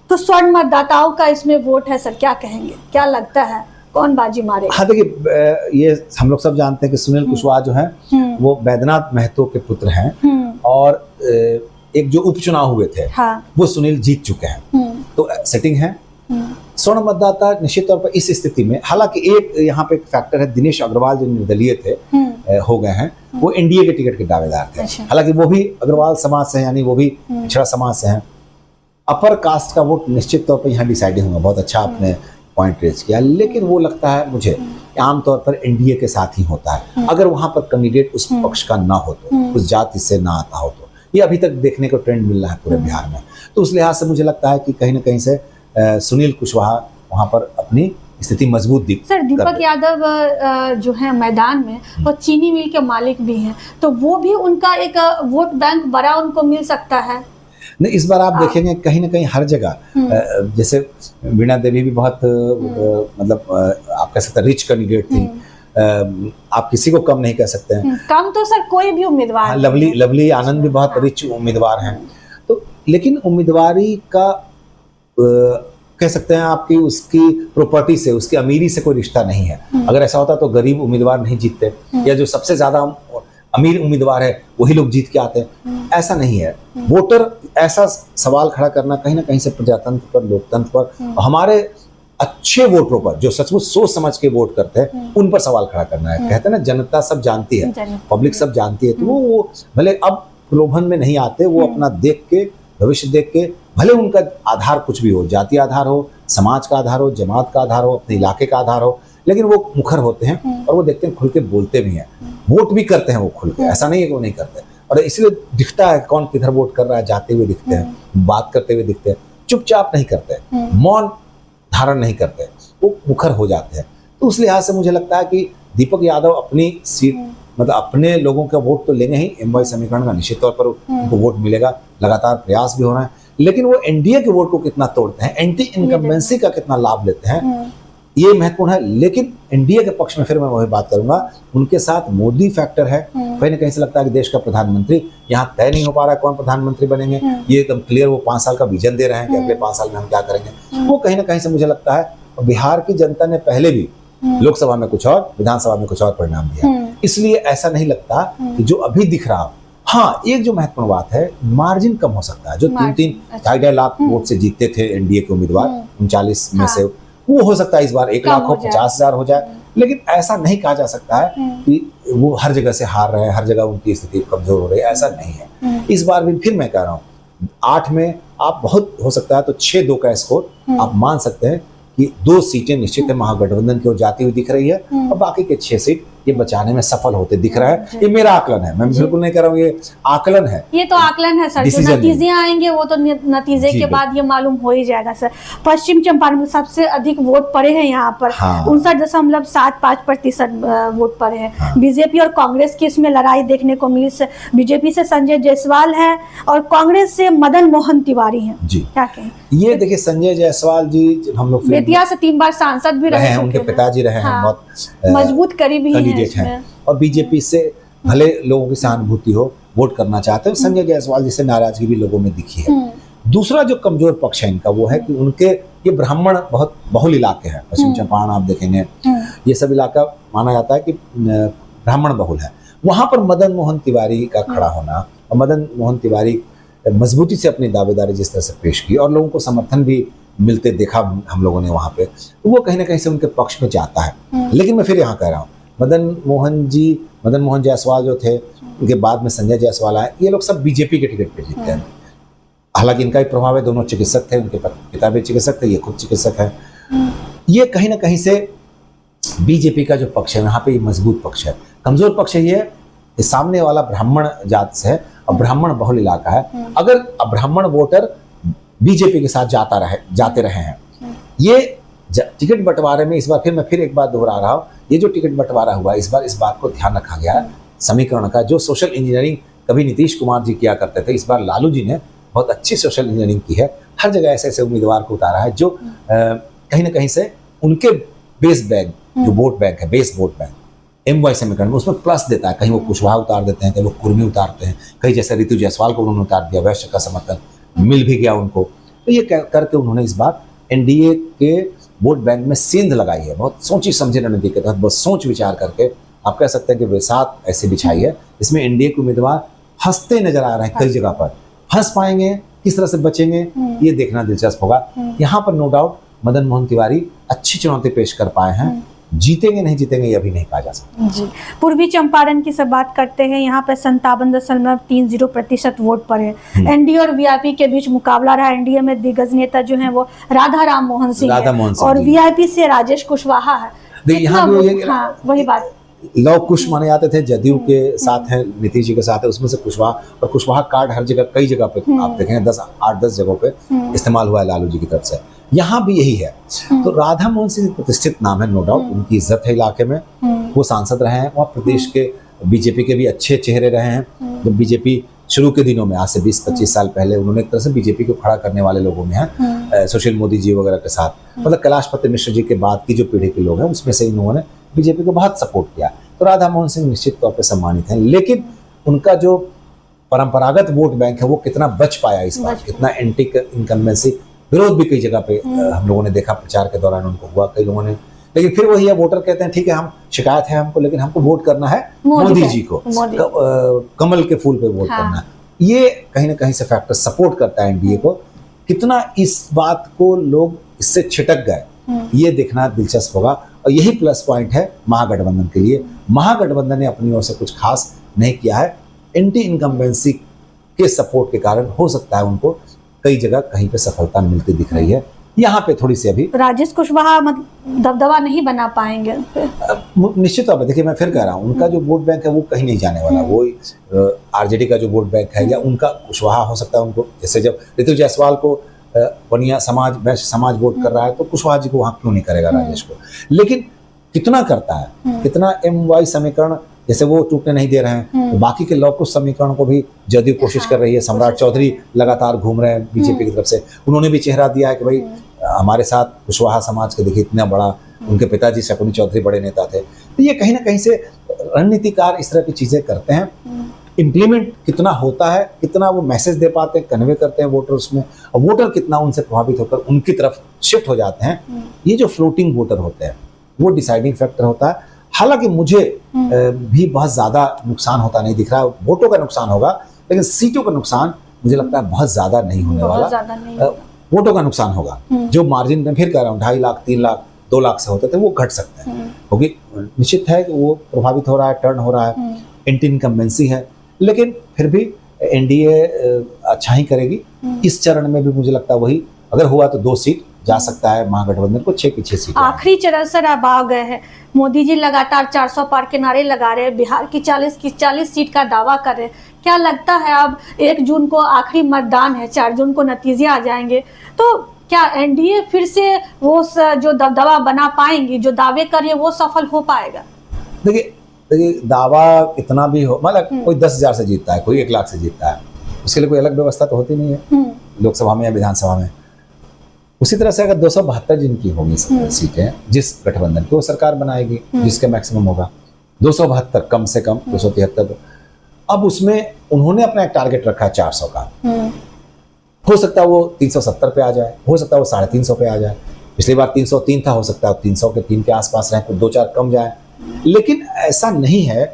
तो स्वर्ण मतदाताओं का इसमें वोट है। सर, क्या कहेंगे, क्या लगता है कौन बाजी मारे? हाँ देखिए, ये हम लोग सब जानते हैं कि सुनील कुशवाहा जो है वो बैद्यनाथ महतो के पुत्र हैं, और एक जो उपचुनाव हुए थे वो सुनील जीत चुके हैं, तो सेटिंग है। स्वर्ण मतदाता निश्चित तौर पर इस स्थिति में, हालांकि एक यहाँ पे एक फैक्टर है, दिनेश अग्रवाल जो निर्दलीय थे हो गए हैं, वो एनडीए के टिकट के दावेदार थे। हालांकि वो भी अग्रवाल समाज से हैं, यानी वो भी पिछड़ा समाज से हैं। अपर कास्ट का वोट निश्चित तौर पर यहाँ डिसाइडिंग होगा। बहुत अच्छा आपने पॉइंट रेज किया, लेकिन वो लगता है मुझे आमतौर पर एनडीए के साथ ही होता है, अगर वहां पर कैंडिडेट उस पक्ष का ना हो तो, उस जाति से ना आता हो तो। ये अभी तक देखने को ट्रेंड मिल रहा है पूरे बिहार में। तो उस लिहाज से मुझे लगता है कि कहीं ना कहीं से सुनील कुशवाहा वहां पर अपनी स्थिति मजबूत दिख। सर, दीपक यादव जो है मैदान में, वो चीनी मिल के मालिक भी हैं, तो वो भी उनका एक वोट बैंक बड़ा उनको मिल सकता है। नहीं, इस बार आप देखेंगे कहीं ना कहीं हर जगह, जैसे वीणा देवी भी बहुत मतलब आप कह सकते हैं रिच कैंडिडेट थी, आप किसी को कम नहीं कह सकते हैं। कम तो सर कोई भी उम्मीदवार। हाँ, लवली आनंद भी बहुत रिच उम्मीदवार हैं। तो लेकिन उम्मीदवारी का कह सकते हैं आपकी उसकी प्रॉपर्टी से, उसकी अमीरी से कोई रिश्ता नहीं है। अगर ऐसा होता तो गरीब उम्मीदवार नहीं जीतते, या जो सबसे ज्यादा अमीर उम्मीदवार है वही लोग जीत के आते हैं। ऐसा नहीं है। वोटर ऐसा सवाल खड़ा करना कहीं ना कहीं से प्रजातंत्र पर, लोकतंत्र पर, हमारे अच्छे वोटरों पर जो सचमुच सोच समझ के वोट करते हैं उन पर सवाल खड़ा करना है। कहते हैं ना, जनता सब जानती है, पब्लिक सब जानती है, तो वो भले अब प्रलोभन में नहीं आते, वो अपना देख के, भविष्य देख के, भले उनका आधार कुछ भी हो, जाति आधार हो, समाज का आधार हो, जमात का आधार हो, अपने इलाके का आधार हो, लेकिन वो मुखर होते हैं और वो देखते हैं, खुल के बोलते भी हैं, वोट भी करते हैं वो खुल के। ऐसा नहीं है कि वो नहीं करते, और इसलिए दिखता है कौन किधर वोट कर रहा है, जाते हुए दिखते हैं, बात करते हुए दिखते हैं, चुपचाप नहीं करते, मौन धारण नहीं करते, वो मुखर हो जाते हैं। तो उस लिहाज से मुझे लगता है कि दीपक यादव अपनी सीट मतलब अपने लोगों का वोट तो लेंगे ही, एमवाई समीकरण का निश्चित तौर पर उनको वोट मिलेगा, लगातार प्रयास भी हो रहा है, लेकिन वो एनडीए के वोट को कितना तोड़ते हैं, एंटी इनकम्बेंसी का कितना लाभ लेते हैं, ये महत्वपूर्ण है। लेकिन एनडीए के पक्ष में फिर मैं वही बात करूंगा, उनके साथ मोदी फैक्टर है। कहीं ना कहीं से लगता है कि देश का प्रधानमंत्री यहाँ तय नहीं हो पा रहा है कौन प्रधानमंत्री बनेंगे, ये एकदम क्लियर वो 5 साल का विजन दे रहे हैं कि अगले 5 साल में हम क्या करेंगे। वो कहीं ना कहीं से मुझे लगता है बिहार की जनता ने पहले भी लोकसभा में कुछ और, विधानसभा में कुछ और परिणाम दिया, इसलिए ऐसा नहीं लगता कि जो अभी दिख रहा। हाँ, एक जो महत्वपूर्ण बात है, मार्जिन कम हो सकता है। जो 3-3 लाख वोट से जीतते थे एनडीए के उम्मीदवार 39 में से, वो हो सकता है इस बार 1 लाख हो, 50,000 हो जाए, लेकिन ऐसा नहीं कहा जा सकता है कि वो हर जगह से हार रहे हैं, हर जगह उनकी स्थिति कमजोर हो रही है, ऐसा नहीं है। इस बार भी फिर मैं कह रहा हूँ 8 में आप बहुत हो सकता है तो 6-2 का स्कोर आप मान सकते हैं कि 2 सीटें निश्चित है महागठबंधन की ओर जाती हुई दिख रही है, और बाकी के 6 सीट ये बचाने में सफल होते दिख रहा है। ये मेरा आकलन है, मैं बिल्कुल नहीं कह रहा हूँ, ये आकलन है, ये तो आकलन है सर। जो नतीजे आएंगे वो तो नतीजे के बाद ये मालूम हो ही जाएगा सर। पश्चिम चंपारण में सबसे अधिक वोट पड़े हैं यहाँ पर, 59.75% वोट पड़े हैं। बीजेपी और कांग्रेस की इसमें लड़ाई देखने को मिली। बीजेपी से संजय जायसवाल है और कांग्रेस से मदन मोहन तिवारी है। क्या कहें? ये देखिए, संजय जायसवाल जी हम लोग बेतिया से 3 बार सांसद भी रहे हैं, उनके पिताजी रहे हैं, बहुत मजबूत करीबी हैं, और बीजेपी से भले लोगों की सहानुभूति हो, वोट करना चाहते हैं। संजय जायसवाल जैसे नाराजगी भी लोगों में दिखी है। दूसरा जो कमजोर पक्ष है इनका वो है कि उनके ये ब्राह्मण बहुत बहुल इलाके हैं। पश्चिम चंपारण आप देखेंगे, ये सब इलाका माना जाता है कि ब्राह्मण बहुल है। वहां पर मदन मोहन तिवारी का खड़ा होना, और मदन मोहन तिवारी मजबूती से अपनी दावेदारी जिस तरह से पेश की और लोगों को समर्थन भी मिलते देखा हम लोगों ने वहां पे, तो वो कहीं ना कहीं से उनके पक्ष में जाता है। लेकिन मैं फिर यहाँ कह रहा हूँ, मदन मोहन जायसवाल जो थे, उनके बाद में संजय जायसवाल आए, ये लोग सब बीजेपी के टिकट पे जीते हैं। हालांकि इनका भी प्रभाव है, दोनों चिकित्सक थे, उनके पिता भी चिकित्सक थे, ये खुद चिकित्सक है। ये कहीं ना कहीं से बीजेपी का जो पक्ष है यहाँ पे मजबूत पक्ष है। कमजोर पक्ष है ये सामने वाला ब्राह्मण जात से है और ब्राह्मण बहुल इलाका है। अगर ब्राह्मण वोटर बीजेपी के साथ जाते रहे हैं, ये टिकट बंटवारे में इस बार मैं फिर एक बात दोहरा रहा हूँ, ये जो टिकट बंटवारा हुआ इस बार, इस बात को ध्यान रखा गया समीकरण का। जो सोशल इंजीनियरिंग कभी नीतीश कुमार जी किया करते थे, इस बार लालू जी ने बहुत अच्छी सोशल इंजीनियरिंग की है। हर जगह ऐसे ऐसे उम्मीदवार को उतारा है जो कहीं ना कहीं से उनके बेस बैंक, जो वोट बैंक है, बेस वोट बैंक, एमवाई समीकरण में उसमें प्लस देता है। कहीं वो कुशवाहा उतार देते हैं, कहीं वो कुर्मी उतारते हैं, कहीं जैसे ऋतु जायसवाल को उन्होंने उतार दिया, वैश्य का समर्थन मिल भी गया उनको। तो ये करके उन्होंने इस बार एनडीए के वोट बैंक में सेंध लगाई है। बहुत सोची समझी रणनीति के तहत, बहुत सोच विचार करके आप कह सकते हैं कि बरसात ऐसे बिछाई है। इसमें एनडीए के उम्मीदवार फंसते नजर आ रहे हैं, कई जगह पर फंस पाएंगे, किस तरह से बचेंगे, ये देखना दिलचस्प होगा। यहाँ पर नो डाउट मदन मोहन तिवारी अच्छी चुनौती पेश कर पाए हैं। जीतेंगे नहीं जीतेंगे ये अभी नहीं कहा जा सकता जी। पूर्वी चंपारण की सब बात करते हैं, यहाँ पे 57.30% वोट पड़े। एनडीए और वीआईपी के बीच मुकाबला रहा। एनडीए में दिग्गज नेता जो हैं वो राधा मोहन सिंह और वीआईपी से राजेश कुशवाहा है। वही बात, लव कुश माने जाते थे, जदयू के साथ है, नीतीश जी के साथ है, उसमें से कुशवाहा, और कुशवाहा कार्ड हर जगह, कई जगह पे आप देखेंगे 8-10 जगहों पे इस्तेमाल हुआ है लालू जी की तरफ से। यहाँ भी यही है। तो राधा मोहन सिंह प्रतिष्ठित नाम है, नो डाउट, उनकी इज्जत है इलाके में, वो सांसद रहे हैं, वहाँ प्रदेश के बीजेपी के भी अच्छे चेहरे रहे हैं। जब बीजेपी शुरू के दिनों में, आज से 20-25 साल पहले, उन्होंने एक तरह से बीजेपी को खड़ा करने वाले लोगों में है, सुशील मोदी जी वगैरह के साथ, मतलब कैलाशपति मिश्र जी के बाद की जो पीढ़ी के लोग हैं उसमें से इन्होंने बीजेपी को बहुत सपोर्ट किया। तो राधा मोहन सिंह निश्चित तौर पर सम्मानित हैं, लेकिन उनका जो परंपरागत वोट बैंक है वो कितना बच पाया इस बार, कितना एंटी इनकम्बेंसी, विरोध भी कई जगह पे हम लोगों ने देखा प्रचार के दौरान उनको हुआ, कई लोगों ने। लेकिन फिर वही है, वोटर कहते हैं ठीक है हम शिकायत है हमको, लेकिन हमको वोट करना है मोदी जी को, कमल के फूल पे वोट करना है। ये कहीं ना कहीं से फैक्टर सपोर्ट करता है एनडीए को। कितना इस बात को लोग इससे छिटक गए ये देखना दिलचस्प होगा, और यही प्लस पॉइंट है महागठबंधन के लिए। महागठबंधन ने अपनी ओर से कुछ खास नहीं किया है, एंटी इनकम्बेंसी के सपोर्ट के कारण हो सकता है उनको कई जगह कहीं पे सफलता मिलती दिख रही है। यहाँ पे थोड़ी सी अभी राजेश कुशवाहा दबदबा नहीं बना पाएंगे निश्चित तौर पर। देखिए मैं फिर कह रहा हूँ, उनका जो वोट बैंक है वो कहीं नहीं जाने वाला। वो आरजेडी का जो वोट बैंक है, या उनका कुशवाहा हो सकता है उनको, जैसे जब ऋतु जायसवाल को बनिया समाज वैश्य समाज वोट कर रहा है, तो कुशवाहा जी को वहाँ क्यों नहीं करेगा राजेश को। लेकिन कितना करता है, कितना MY समीकरण, जैसे वो टूटने नहीं दे रहे हैं तो बाकी के लौकुश समीकरण को भी जदयू कोशिश कर रही है। सम्राट चौधरी लगातार घूम रहे हैं बीजेपी की तरफ से, उन्होंने भी चेहरा दिया है कि भाई हमारे साथ कुशवाहा समाज के देखिए इतना बड़ा, उनके पिताजी शकुनी चौधरी बड़े नेता थे। तो ये कहीं ना कहीं से रणनीतिकार इस तरह की चीजें करते हैं। इम्प्लीमेंट कितना होता है, कितना वो मैसेज दे पाते हैं, कन्वे करते हैं वोटर्स में, और वोटर कितना उनसे प्रभावित होकर उनकी तरफ शिफ्ट हो जाते हैं, ये जो फ्लोटिंग वोटर होते हैं वो डिसाइडिंग फैक्टर होता है। हालांकि मुझे भी बहुत ज्यादा नुकसान होता नहीं दिख रहा है, वोटों का नुकसान होगा लेकिन सीटों का नुकसान मुझे लगता है बहुत ज्यादा नहीं होने वाला। वोटों का नुकसान होगा, जो मार्जिन में फिर कह रहा हूँ 2.5 लाख 3 लाख 2 लाख से होते थे वो घट सकते हैं, क्योंकि निश्चित है कि वो प्रभावित हो रहा है, टर्न हो रहा है, एंटी इनकम्बेंसी है, लेकिन फिर भी एनडीए अच्छा ही करेगी। इस चरण में भी मुझे लगता है वही, अगर हुआ तो 2 सीट जा सकता है महागठबंधन को, 6 की 6 सीट। आखिरी चरण सर अब आ गए हैं, मोदी जी लगातार 400 पार के नारे लगा रहे हैं, बिहार की 40 सीट का दावा कर रहे हैं। क्या लगता है अब 1 जून को आखिरी मतदान है, 4 जून को नतीजे आ जाएंगे, तो क्या एनडीए फिर से वो जो दबदबा बना पाएंगी, जो दावे कर रही है वो सफल हो पाएगा? देखिए दावा कितना भी हो, मतलब कोई 10,000 से जीतता है, कोई 1 लाख से जीतता है, उसके लिए कोई अलग व्यवस्था तो होती नहीं है लोकसभा में या विधानसभा में। उसी तरह से अगर 272 जिनकी होंगी सीटें जिस गठबंधन की, वो सरकार बनाएगी जिसका मैक्सिमम होगा 272, कम से कम 273। अब उसमें उन्होंने अपना एक टारगेट रखा है 400 का, हो सकता है वो 370 पे आ जाए, हो सकता है वो 350 पे आ जाए। पिछली बार 303 था, हो सकता है 303 के आसपास रहे, कुछ 2-4 कम जाए, लेकिन ऐसा नहीं है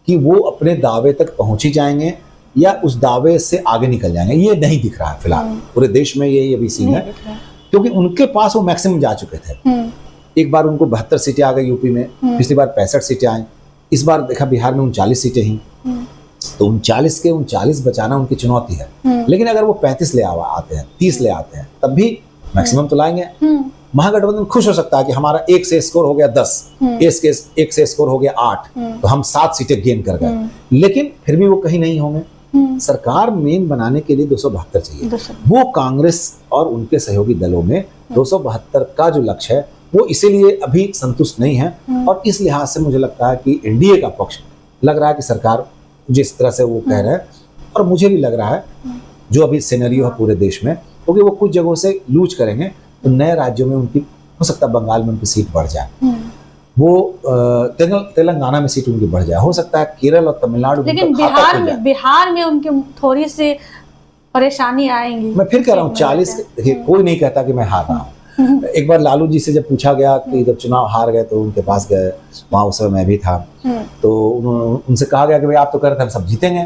कि वो अपने दावे तक पहुंच ही जाएंगे या उस दावे से आगे निकल जाएंगे। ये नहीं दिख रहा है फिलहाल पूरे देश में, ये अभी सीन है, क्योंकि उनके पास वो मैक्सिमम जा चुके थे। एक बार उनको 72 सीटें आ गई यूपी में, पिछली बार 65 सीटें आई, इस बार देखा बिहार में 39 सीटें ही, तो 39 के 39 बचाना उनकी चुनौती है। लेकिन अगर वो 35 ले आते हैं, 30 ले आते हैं, तब भी मैक्सिमम तो लाएंगे। महागठबंधन खुश हो सकता है कि हमारा 1 से स्कोर हो गया 10, 1 से स्कोर हो गया 8, तो हम 7 सीटें गेन कर गए, लेकिन फिर भी वो कहीं नहीं होंगे। सरकार मेन बनाने के लिए 272 चाहिए, वो कांग्रेस और उनके सहयोगी दलों में 272 का जो लक्ष्य है वो इसीलिए अभी संतुष्ट नहीं है। और इस लिहाज से मुझे लगता है कि एनडीए का पक्ष लग रहा है कि सरकार जिस तरह से वो कह रहे हैं, और मुझे भी लग रहा है जो अभी सिनेरियो है पूरे देश में, क्योंकि वो कुछ जगहों से लूज करेंगे तो नए राज्यों में उनकी, हो सकता है बंगाल में उनकी सीट बढ़ जाए, वो तेलंगाना में सीट उनकी बढ़ जाए, हो सकता है केरल और तमिलनाडु, लेकिन बिहार में उनकी थोड़ी सी परेशानी आएंगी। मैं फिर कह रहा हूँ 40, देखिए कोई नहीं कहता कि मैं हार रहा हूँ। एक बार लालू जी से जब पूछा गया कि जब चुनाव हार गए तो उनके पास गए, वहां उस समय मैं भी था, तो उनसे कहा गया कि भाई आप तो कह रहे थे हम सब जीतेंगे,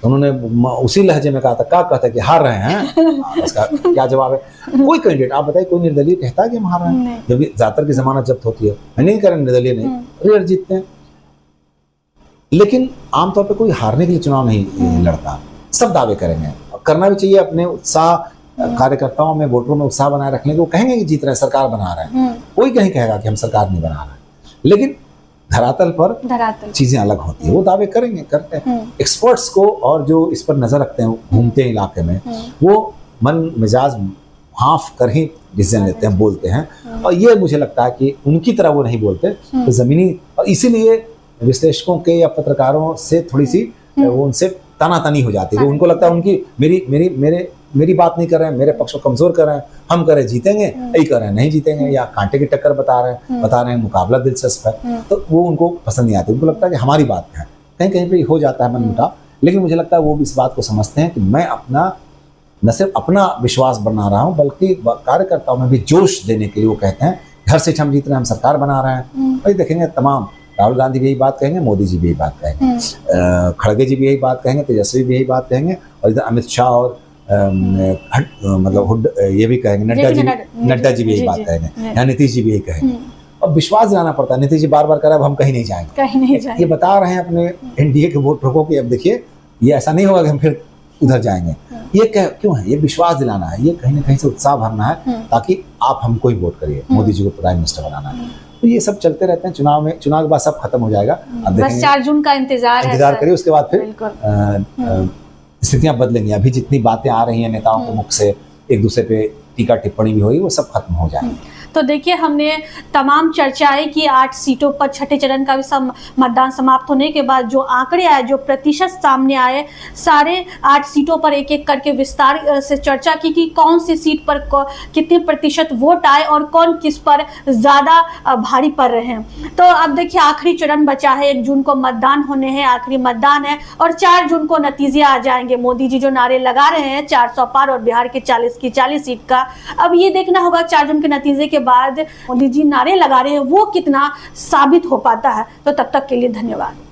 तो उन्होंने उसी लहजे में कहा था, क्या कहता है कि हार रहे हैं, इसका क्या जवाब है? कोई कैंडिडेट आप बताइए, कोई निर्दलीय कहता है कि हम हार रहे हैं? जब ज्यादातर की जमानत जब्त होती है, मैं नहीं कह रहा निर्दलीय नहीं, रेयर जीतते हैं, लेकिन आमतौर पर कोई हारने के लिए चुनाव नहीं लड़ता, सब दावे करेंगे। करना भी चाहिए, अपने उत्साह कार्यकर्ताओं में, वोटरों में उत्साह बनाए रखने के, वो कहेंगे कि जीत रहे हैं, सरकार बना रहे हैं, कोई कहीं कहेगा कि हम सरकार नहीं बना रहे, लेकिन धरातल पर चीजें अलग होती है, वो दावे करेंगे, करते हैं। एक्सपर्ट्स को और जो इस पर नजर रखते हैं, घूमते हैं इलाके में, वो मन मिजाज भाफ कर ही डिसीजन लेते हैं, बोलते हैं, और ये मुझे लगता है कि उनकी तरह वो नहीं बोलते, तो जमीनी, और इसीलिए विश्लेषकों के या पत्रकारों से थोड़ी सी वो उनसे तानातानी हो जाती है। उनको लगता है उनकी मेरी बात नहीं कर रहे हैं, मेरे पक्ष को कमजोर कर रहे हैं, हम कह रहे हैं जीतेंगे, यही कर रहे हैं नहीं जीतेंगे, या कांटे की टक्कर बता रहे हैं मुकाबला दिलचस्प है, तो वो उनको पसंद नहीं आती। उनको लगता है कि हमारी बात है, कहीं कहीं पे हो जाता है मनमुटाव, लेकिन मुझे लगता है वो भी इस बात को समझते हैं कि मैं अपना न सिर्फ अपना विश्वास बना रहा हूँ, बल्कि कार्यकर्ताओं में भी जोश देने के लिए वो कहते हैं घर से हम जीत रहे हैं, हम सरकार बना रहे हैं। वही देखेंगे तमाम, राहुल गांधी भी यही बात कहेंगे, मोदी जी भी यही बात कहेंगे, खड़गे जी भी यही बात कहेंगे, तेजस्वी भी यही बात कहेंगे, और इधर अमित शाह और मतलब ये भी कहेंगे, नड्डा जी भी यही बात कहेंगे, या नीतीश जी भी यही कहेंगे। अब विश्वास दिलाना पड़ता है, नीतीश जी बार बार कह रहे हैं अब हम कहीं नहीं जाएंगे, ये बता रहे हैं अपने एनडीए के वोटरों को कि अब देखिए ये ऐसा नहीं होगा कि हम फिर उधर जाएंगे। ये क्यों है? ये विश्वास दिलाना है, ये कहीं ना कहीं से उत्साह भरना है, ताकि आप हमको ही वोट करिए, मोदी जी को प्राइम मिनिस्टर बनाना है। तो ये सब चलते रहते हैं, चुनाव के बाद सब खत्म हो जाएगा। अब बस 4 जून का इंतजार करिए, उसके बाद फिर स्थितियां बदलेंगी। अभी जितनी बातें आ रही हैं नेताओं के मुख से, एक दूसरे पे टीका टिप्पणी भी हुई वो सब खत्म हो जाए। तो देखिए, हमने तमाम चर्चाएं की 8 सीटों पर छठे चरण का भी मतदान समाप्त होने के बाद जो आंकड़े आए, जो प्रतिशत सामने आए, सारे 8 सीटों पर एक एक करके विस्तार से चर्चा की कि कौन सी सीट पर कितने प्रतिशत वोट आए और कौन किस पर ज्यादा भारी पड़ रहे हैं। तो अब देखिए, आखिरी चरण बचा है, 1 जून को मतदान होने हैं, आखिरी मतदान है और 4 जून को नतीजे आ जाएंगे। मोदी जी जो नारे लगा रहे हैं 400 पार और बिहार के 40 की 40 सीट का, अब ये देखना होगा 4 जून के नतीजे के बाद मोदी जी नारे लगा रहे हैं वो कितना साबित हो पाता है। तो तब तक के लिए धन्यवाद।